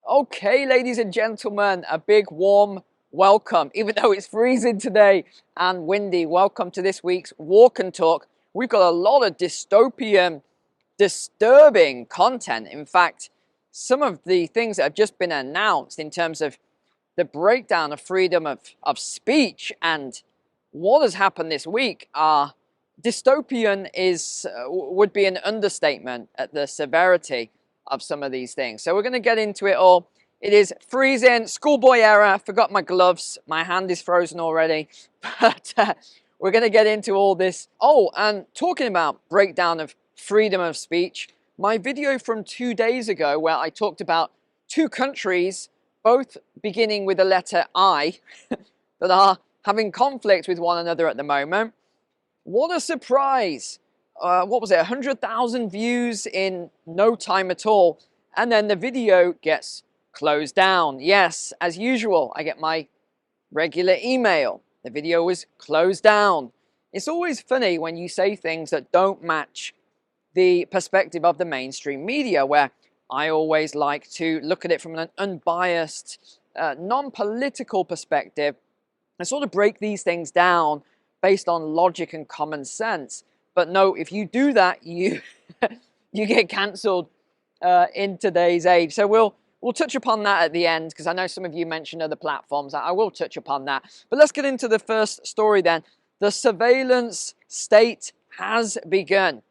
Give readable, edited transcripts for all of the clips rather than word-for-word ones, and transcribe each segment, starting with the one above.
Okay, ladies and gentlemen, a big warm welcome. Even though it's freezing today and windy, welcome to this week's Walk and Talk. We've got a lot of dystopian, disturbing content. In fact, some of the things that have just been announced in terms of the breakdown of freedom of speech and what has happened this week are dystopian would be an understatement at the severity of some of these things. So we're going to get into it all. It is freezing, schoolboy error. Forgot my gloves. My hand is frozen already. But we're going to get into all this. Oh, and talking about breakdown of freedom of speech, my video from 2 days ago where I talked about two countries, both beginning with the letter I, that are having conflict with one another at the moment. What a surprise! What was it, 100,000 views in no time at all, and then the video gets closed down. Yes, as usual, I get my regular email. The video was closed down. It's always funny when you say things that don't match the perspective of the mainstream media, where I always like to look at it from an unbiased, non-political perspective and sort of break these things down based on logic and common sense. But no, if you do that, you you get cancelled in today's age. So we'll touch upon that at the end, because I know some of you mentioned other platforms. I will touch upon that. But let's get into the first story then. The surveillance state has begun.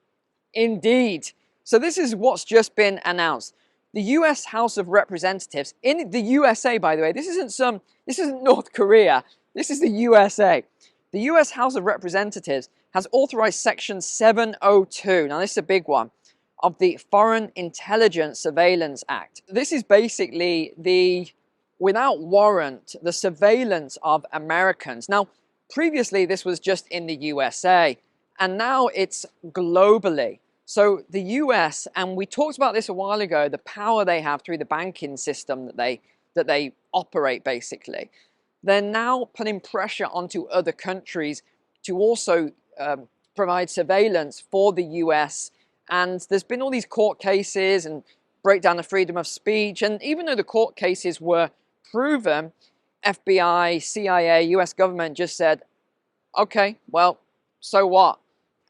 Indeed. So this is what's just been announced. The US House of Representatives in the USA, by the way, this isn't North Korea. This is the USA. The US House of Representatives has authorized Section 702, now this is a big one, of the Foreign Intelligence Surveillance Act. This is basically without warrant, the surveillance of Americans. Now, previously this was just in the USA, and now it's globally. So the US, and we talked about this a while ago, the power they have through the banking system that they operate basically. They're now putting pressure onto other countries to also provide surveillance for the US. And there's been all these court cases and breakdown of freedom of speech. And even though the court cases were proven, FBI, CIA, US government just said, okay, well, so what?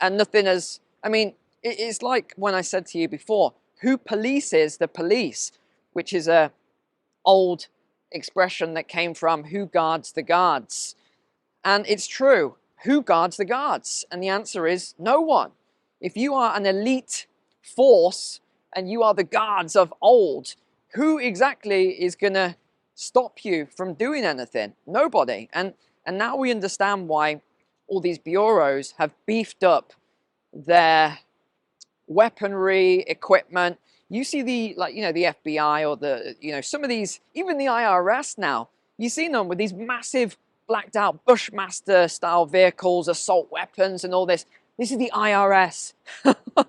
And nothing has, I mean, it's like when I said to you before, who polices the police? Which is a old expression that came from who guards the guards. And it's true. Who guards the guards? And the answer is no one. If you are an elite force and you are the guards of old, who exactly is going to stop you from doing anything? Nobody. And now we understand why all these bureaus have beefed up their weaponry, equipment. You see the FBI or some of these, even the IRS now, you see them with these massive blacked out Bushmaster style vehicles, assault weapons and all this. This is the IRS. The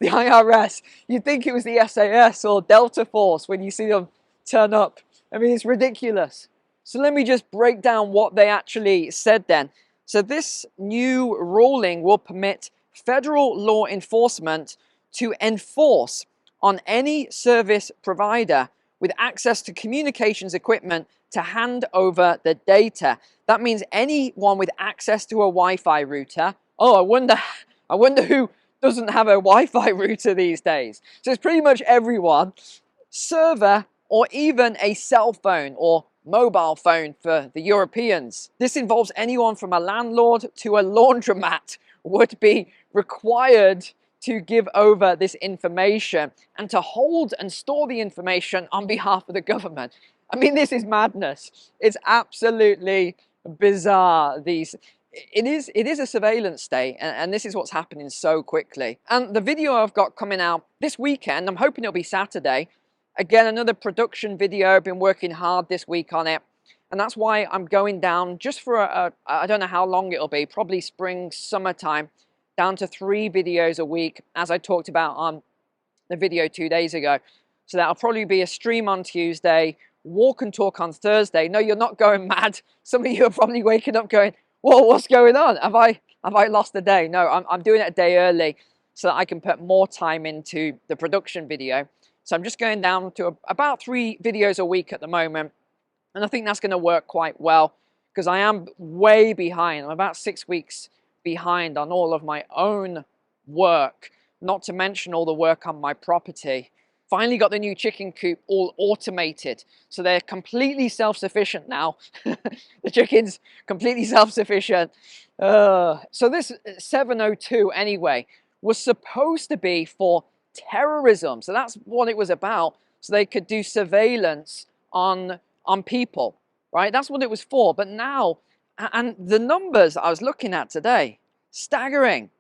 IRS. You'd think it was the SAS or Delta Force when you see them turn up. I mean, it's ridiculous. So let me just break down what they actually said then. So this new ruling will permit federal law enforcement to enforce on any service provider with access to communications equipment to hand over the data. That means anyone with access to a Wi-Fi router. Oh, I wonder who doesn't have a Wi-Fi router these days. So it's pretty much everyone. Server or even a cell phone or mobile phone for the Europeans. This involves anyone from a landlord to a laundromat would be required to give over this information and to hold and store the information on behalf of the government. I mean, this is madness. It's absolutely bizarre. It is a surveillance state, and this is what's happening so quickly. And the video I've got coming out this weekend, I'm hoping it'll be Saturday. Again, another production video. I've been working hard this week on it. And that's why I'm going down just for I don't know how long it'll be, probably spring, summertime, down to 3 videos a week, as I talked about on the video 2 days ago. So that'll probably be a stream on Tuesday, walk and talk on Thursday. No, you're not going mad. Some of you are probably waking up going, whoa, what's going on? Have I lost a day? No, I'm doing it a day early so that I can put more time into the production video. So I'm just going down to about 3 videos a week at the moment. And I think that's going to work quite well because I am way behind. I'm about 6 weeks behind on all of my own work, not to mention all the work on my property. Finally got the new chicken coop all automated. So they're completely self-sufficient now. The chicken's completely self-sufficient. So this 702 anyway was supposed to be for terrorism. So that's what it was about. So they could do surveillance on people, right? That's what it was for. But now, and the numbers I was looking at today, staggering.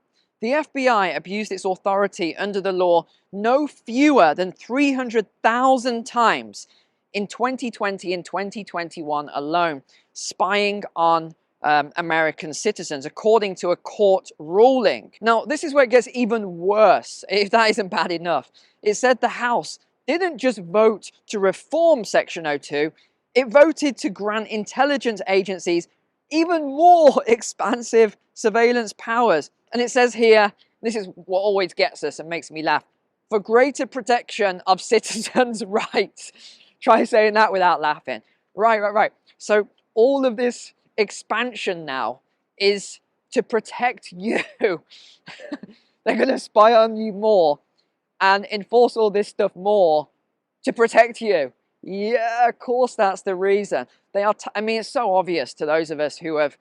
The FBI abused its authority under the law no fewer than 300,000 times in 2020 and 2021 alone, spying on American citizens, according to a court ruling. Now, this is where it gets even worse, if that isn't bad enough. It said the House didn't just vote to reform Section 02, it voted to grant intelligence agencies even more expansive surveillance powers. And it says here, this is what always gets us and makes me laugh, for greater protection of citizens' rights. Try saying that without laughing. Right. So all of this expansion now is to protect you. They're going to spy on you more and enforce all this stuff more to protect you. Yeah, of course that's the reason. They are, I mean, it's so obvious to those of us who have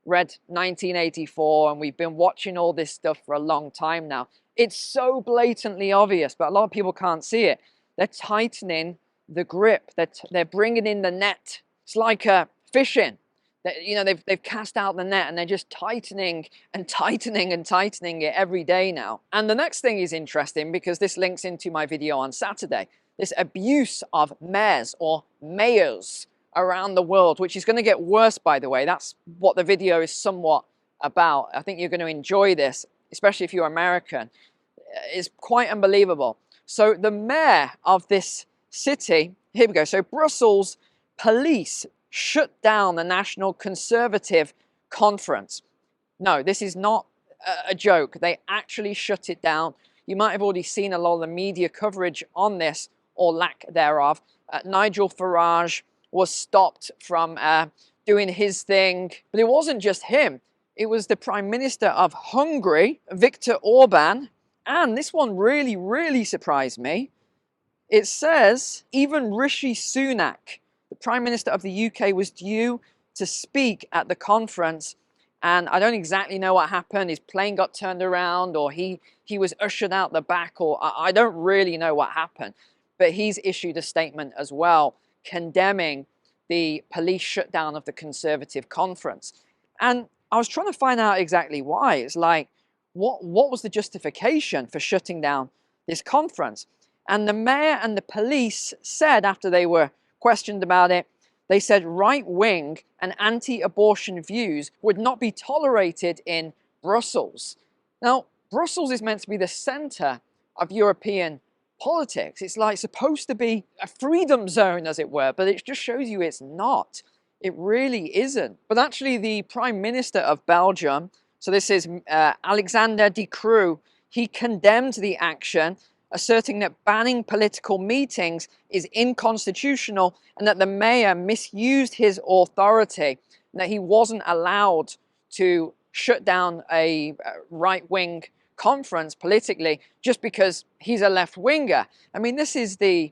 read 1984 and we've been watching all this stuff for a long time now. It's so blatantly obvious, but a lot of people can't see it. They're tightening the grip. They're bringing in the net. It's like fishing. You know, they've cast out the net and they're just tightening and tightening and tightening it every day now. And the next thing is interesting because this links into my video on Saturday. This abuse of mayors or mayors around the world, which is going to get worse, by the way. That's what the video is somewhat about. I think you're going to enjoy this, especially if you're American. It's quite unbelievable. So the mayor of this city, here we go. So Brussels police shut down the National Conservative Conference. No, this is not a joke. They actually shut it down. You might have already seen a lot of the media coverage on this, or lack thereof. Nigel Farage was stopped from doing his thing. But it wasn't just him. It was the Prime Minister of Hungary, Viktor Orban. And this one really, really surprised me. It says even Rishi Sunak, the Prime Minister of the UK, was due to speak at the conference. And I don't exactly know what happened. His plane got turned around, or he was ushered out the back, or I don't really know what happened. But he's issued a statement as well, condemning the police shutdown of the Conservative conference. And I was trying to find out exactly why. It's like, what was the justification for shutting down this conference? And the mayor and the police said, after they were questioned about it, they said right-wing and anti-abortion views would not be tolerated in Brussels. Now, Brussels is meant to be the center of European politics. It's like supposed to be a freedom zone, as it were, but it just shows you it's not. It really isn't. But actually, the Prime Minister of Belgium, so this is Alexander De Croo, he condemned the action, asserting that banning political meetings is inconstitutional and that the mayor misused his authority, and that he wasn't allowed to shut down a right-wing conference politically just because he's a left-winger. I mean, this is the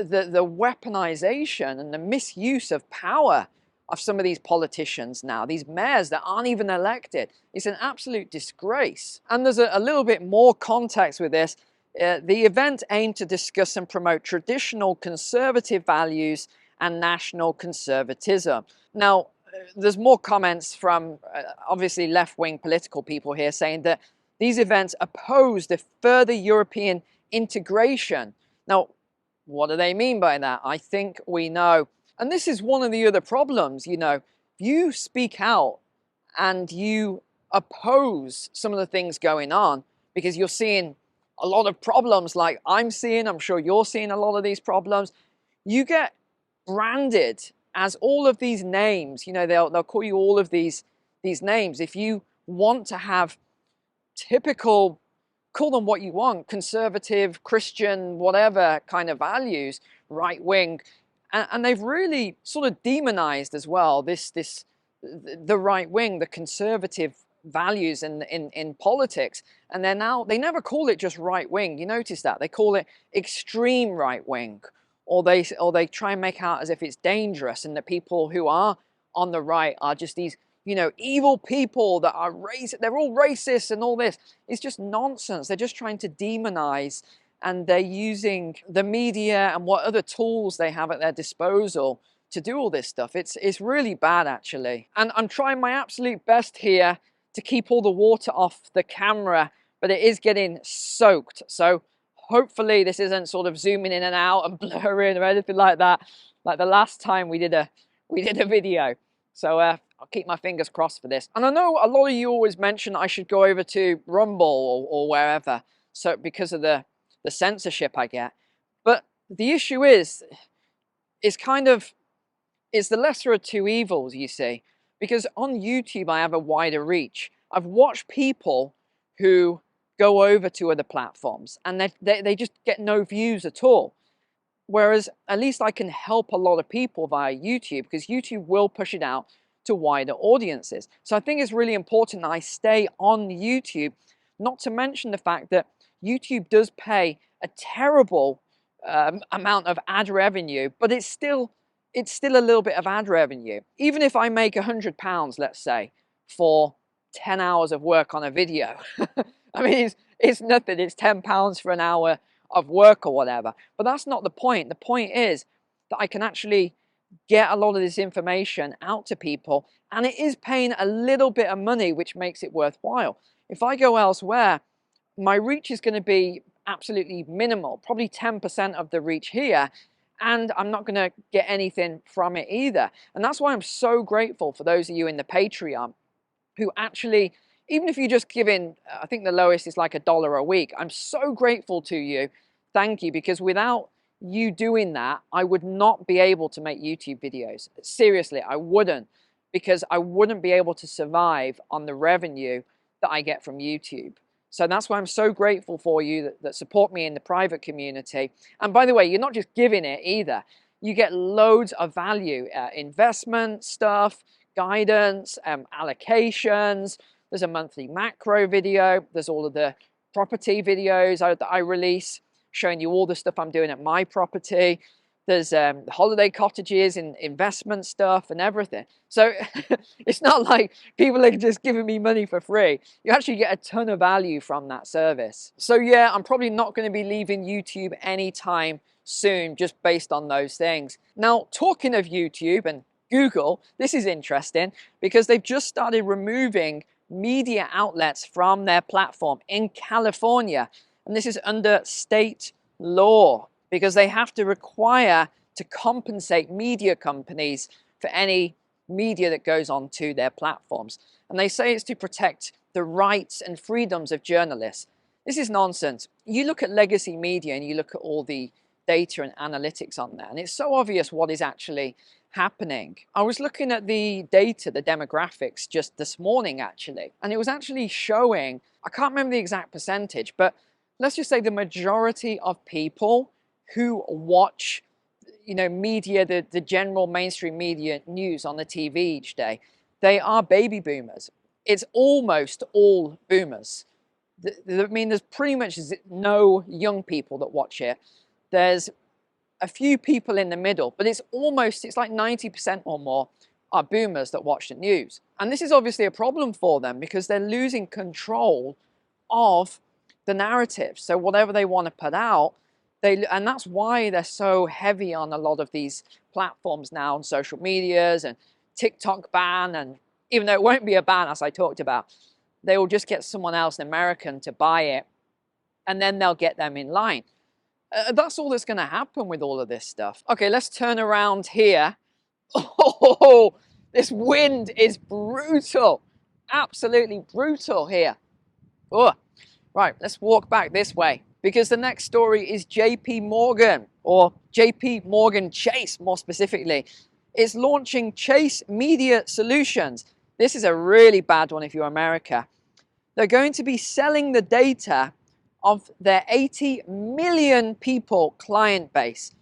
weaponization and the misuse of power of some of these politicians now, these mayors that aren't even elected. It's an absolute disgrace. And there's a little bit more context with this. The event aimed to discuss and promote traditional conservative values and national conservatism. Now, there's more comments from obviously left-wing political people here saying that these events oppose the further European integration. Now, what do they mean by that? I think we know. And this is one of the other problems, you know. You speak out and you oppose some of the things going on because you're seeing a lot of problems like I'm seeing. I'm sure you're seeing a lot of these problems. You get branded as all of these names. You know, they'll call you all of these names. If you want to have typical call them what you want, conservative, Christian, whatever kind of values, right wing, and they've really sort of demonized as well the right wing, the conservative values in politics, and they never call it just right wing. You notice that they call it extreme right wing, or they try and make out as if it's dangerous and that people who are on the right are just these, you know, evil people that are they're all racist and all this. It's just nonsense. They're just trying to demonize, and they're using the media and what other tools they have at their disposal to do all this stuff. It's really bad, actually. And I'm trying my absolute best here to keep all the water off the camera, but it is getting soaked. So hopefully this isn't sort of zooming in and out and blurring or anything like that, like the last time we did a video. So I'll keep my fingers crossed for this. And I know a lot of you always mention I should go over to Rumble or wherever, so because of the censorship I get. But the issue is it's the lesser of two evils, you see, because on YouTube I have a wider reach. I've watched people who go over to other platforms and they just get no views at all. Whereas at least I can help a lot of people via YouTube, because YouTube will push it out to wider audiences. So I think it's really important that I stay on YouTube, not to mention the fact that YouTube does pay a terrible amount of ad revenue, but it's still a little bit of ad revenue. Even if I make £100, let's say, for 10 hours of work on a video, I mean, it's nothing. It's £10 for an hour of work or whatever. But that's not the point. The point is that I can actually get a lot of this information out to people, and it is paying a little bit of money, which makes it worthwhile. If I go elsewhere, my reach is going to be absolutely minimal, probably 10% of the reach here, and I'm not going to get anything from it either. And that's why I'm so grateful for those of you in the Patreon who actually, even if you just give in, I think the lowest is like $1 a week. I'm so grateful to you. Thank you, because without you doing that, I would not be able to make YouTube videos. Seriously, I wouldn't, because I wouldn't be able to survive on the revenue that I get from YouTube. So that's why I'm so grateful for you that support me in the private community. And by the way, you're not just giving it either. You get loads of value, investment stuff, guidance, allocations. There's a monthly macro video. There's all of the property videos that I release, showing you all the stuff I'm doing at my property. There's holiday cottages and investment stuff and everything. So it's not like people are just giving me money for free. You actually get a ton of value from that service. So yeah, I'm probably not going to be leaving YouTube anytime soon, just based on those things. Now, talking of YouTube and Google, this is interesting because they've just started removing media outlets from their platform in California. And this is under state law, because they have to require to compensate media companies for any media that goes on to their platforms. And they say it's to protect the rights and freedoms of journalists. This is nonsense. You look at legacy media and you look at all the data and analytics on there, and it's so obvious what is actually happening. I was looking at the data, the demographics, just this morning actually, and it was actually showing, I can't remember the exact percentage, but let's just say the majority of people who watch, you know, media, the general mainstream media news on the TV each day, they are baby boomers. It's almost all boomers. I mean, there's pretty much no young people that watch it. There's a few people in the middle, but it's like 90% or more are boomers that watch the news. And this is obviously a problem for them because they're losing control of the narrative. So whatever they want to put out, and that's why they're so heavy on a lot of these platforms now, on social medias and TikTok ban. And even though it won't be a ban, as I talked about, they will just get someone else, an American, to buy it, and then they'll get them in line. That's all that's going to happen with all of this stuff. Okay, let's turn around here. Oh, this wind is brutal. Absolutely brutal here. Oh, right, let's walk back this way, because the next story is JP Morgan, or JP Morgan Chase more specifically. It's launching Chase Media Solutions. This is a really bad one if you're America. They're going to be selling the data of their 80 million people client base.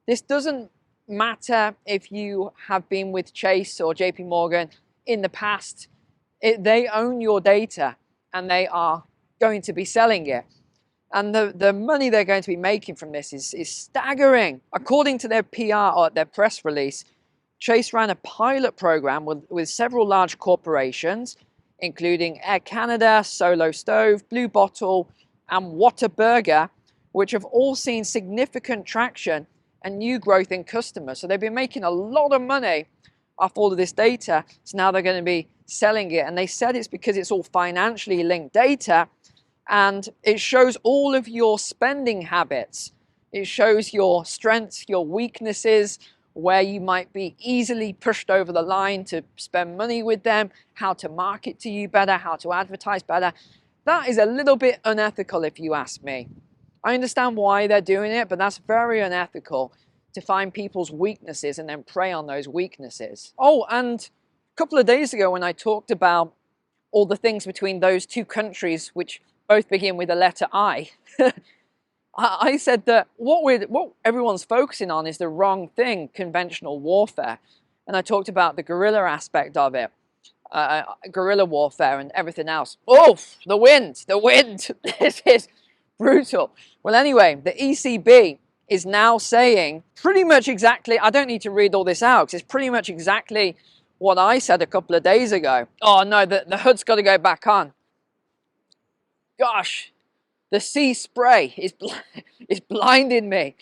This doesn't matter if you have been with Chase or JP Morgan in the past. They own your data and they are going to be selling it. And the money they're going to be making from this is staggering. According to their PR or their press release, Chase ran a pilot program with several large corporations, including Air Canada, Solo Stove, Blue Bottle, and Whataburger, which have all seen significant traction and new growth in customers. So they've been making a lot of money off all of this data. So now they're going to be selling it. And they said it's because it's all financially linked data, and it shows all of your spending habits. It shows your strengths, your weaknesses, where you might be easily pushed over the line to spend money with them, how to market to you better, how to advertise better. That is a little bit unethical if you ask me. I understand why they're doing it, but that's very unethical to find people's weaknesses and then prey on those weaknesses. Oh, and a couple of days ago when I talked about all the things between those two countries, which both begin with the letter I, I said that what everyone's focusing on is the wrong thing, conventional warfare. And I talked about the guerrilla aspect of it, guerrilla warfare and everything else. Oh, the wind. This is brutal. Well, anyway, the ECB is now saying pretty much exactly, I don't need to read all this out because it's pretty much exactly what I said a couple of days ago. Oh no, the hood's got to go back on. Gosh, the sea spray is blinding me.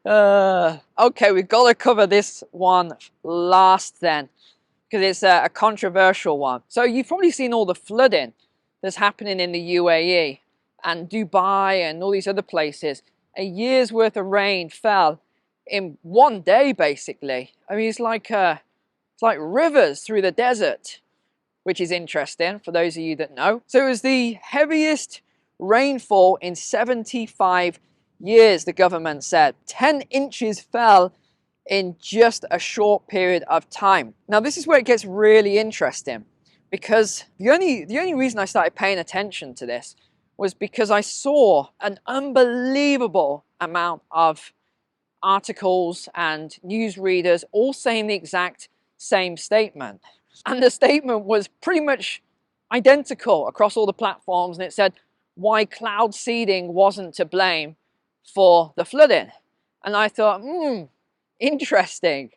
Okay, we've got to cover this one last then, because it's a controversial one. So you've probably seen all the flooding that's happening in the UAE and Dubai and all these other places. A year's worth of rain fell in one day, basically. I mean, it's like rivers through the desert, which is interesting for those of you that know. So it was the heaviest rainfall in 75 years, the government said. 10 inches fell in just a short period of time. Now, this is where it gets really interesting, because the only reason I started paying attention to this was because I saw an unbelievable amount of articles and news readers all saying the exact same statement. And the statement was pretty much identical across all the platforms, and it said why cloud seeding wasn't to blame for the flooding. And I thought, interesting.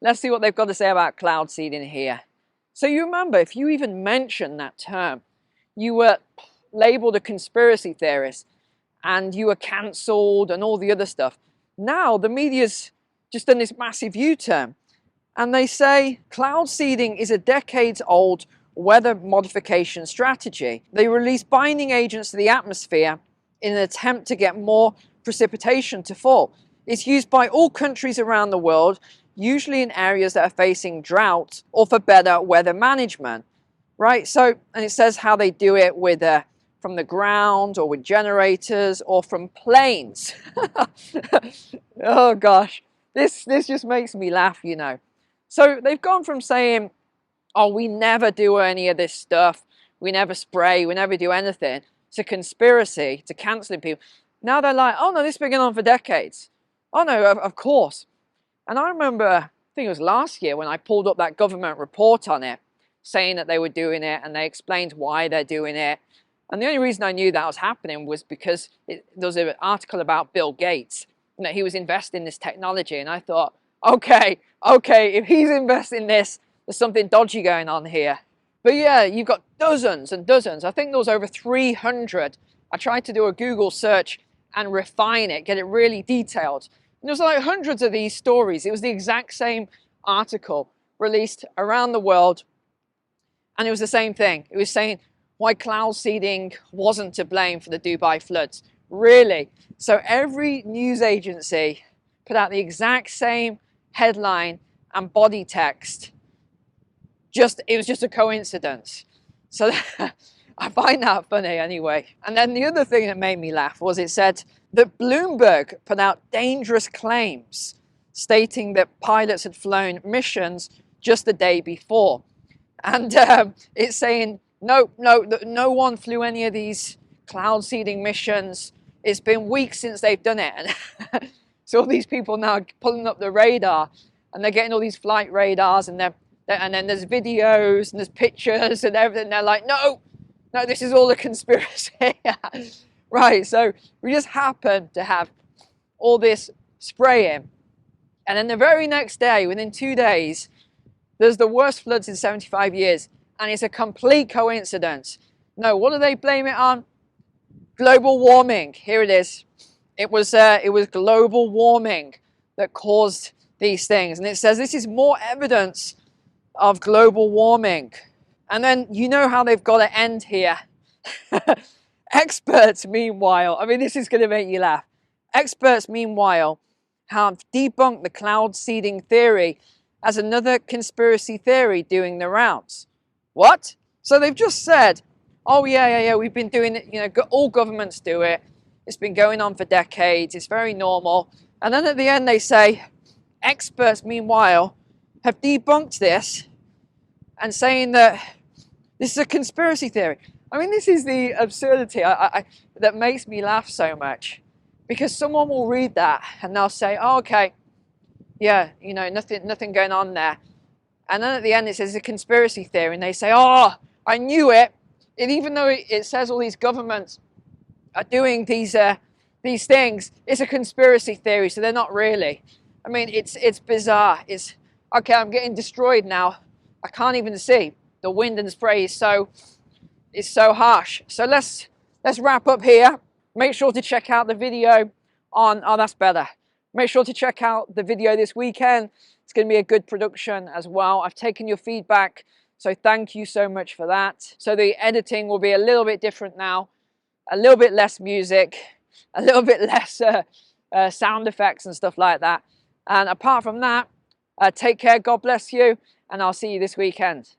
Let's see what they've got to say about cloud seeding here. So you remember, if you even mention that term, you were labeled a conspiracy theorist and you were cancelled and all the other stuff. Now the media's just done this massive U-turn, and they say cloud seeding is a decades-old weather modification strategy. They release binding agents to the atmosphere in an attempt to get more precipitation to fall. It's used by all countries around the world, usually in areas that are facing drought or for better weather management, right? So, and it says how they do it with from the ground or with generators or from planes. Oh gosh, this just makes me laugh, you know. So they've gone from saying, oh, we never do any of this stuff, we never spray, we never do anything, to conspiracy, to cancelling people. Now they're like, oh no, this has been going on for decades. Oh no, of course. And I remember, I think it was last year when I pulled up that government report on it, saying that they were doing it, and they explained why they're doing it. And the only reason I knew that was happening was because there was an article about Bill Gates, and that he was investing in this technology. And I thought, okay, if he's investing in this, there's something dodgy going on here. But yeah, you've got dozens and dozens. I think there was over 300. I tried to do a Google search and refine it, get it really detailed. And there was like hundreds of these stories. It was the exact same article released around the world. And it was the same thing. It was saying why cloud seeding wasn't to blame for the Dubai floods. Really? So every news agency put out the exact same headline and body text. It was just a coincidence. So I find that funny anyway. And then the other thing that made me laugh was it said that Bloomberg put out dangerous claims stating that pilots had flown missions just the day before. And it's saying, no one flew any of these cloud seeding missions. It's been weeks since they've done it. And so all these people now are pulling up the radar, and they're getting all these flight radars, and then there's videos and there's pictures and everything. They're like, no, this is all a conspiracy. Right, so we just happen to have all this spraying. And then the very next day, within 2 days, there's the worst floods in 75 years. And it's a complete coincidence. No, what do they blame it on? Global warming. Here it is. It was global warming that caused these things. And it says this is more evidence of global warming. And then you know how they've got to end here. Experts, meanwhile, I mean, this is going to make you laugh. Experts, meanwhile, have debunked the cloud seeding theory as another conspiracy theory doing the rounds. What? So they've just said, oh, yeah, we've been doing it, you know, all governments do it. It's been going on for decades. It's very normal. And then at the end they say, experts, meanwhile, have debunked this and saying that this is a conspiracy theory. I mean, this is the absurdity that makes me laugh so much. Because someone will read that and they'll say, oh, okay, yeah, you know, nothing going on there. And then at the end it says it's a conspiracy theory, and they say, oh, I knew it. And even though it says all these governments are doing these things, it's a conspiracy theory, so they're not really. I mean, it's bizarre. It's okay, I'm getting destroyed now. I can't even see. The wind and spray is so harsh. So let's wrap up here. Make sure to check out the video on, oh, that's better. Make sure to check out the video this weekend. It's going to be a good production as well. I've taken your feedback, so thank you so much for that. So the editing will be a little bit different now, a little bit less music, a little bit less sound effects and stuff like that. And apart from that, take care, God bless you, and I'll see you this weekend.